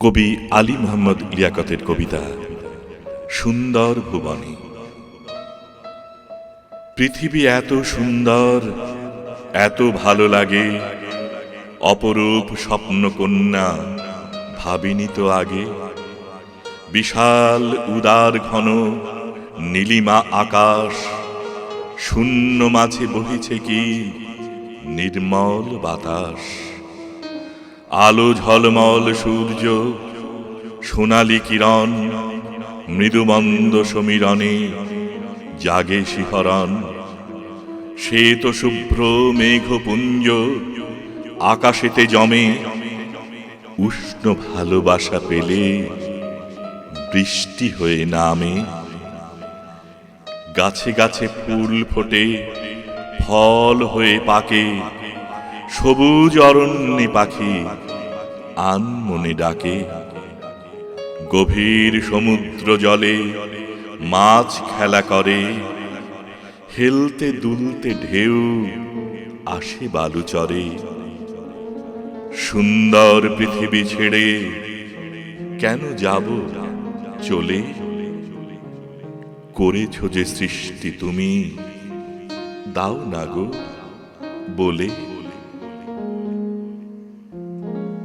কবি আলী মোহাম্মদ লিয়াকতের কবিতা সুন্দর ভুবনে। পৃথিবী এত সুন্দর, এত ভালো লাগে, অপরূপ স্বপ্নকন্যা ভাবিনি তো আগে। বিশাল উদার ঘন নীলিমা আকাশ, শূন্য মাঝে বহিছে কি নির্মল বাতাস। আলো ঝলমল সূর্য, সোনালি কিরণ, মৃদুমন্দ সমীরণে জাগে শিহরণ। শ্বেত শুভ্র মেঘপুঞ্জ আকাশেতে জমে, উষ্ণ ভালোবাসা পেলে বৃষ্টি হয়ে নামে। গাছে গাছে ফুল ফোটে, ফল হয়ে পাকে, সবুজ অরণ্যে পাখি আনমনে ডাকে। গভীর সমুদ্র জলে মাছ খেলা করে, হেলতে দুলতে ঢেউ আসে বালুচরে। সুন্দর পৃথিবী ছেড়ে কেন যাব চলে? করেছো যে সৃষ্টি তুমি, দাও না গো বলে।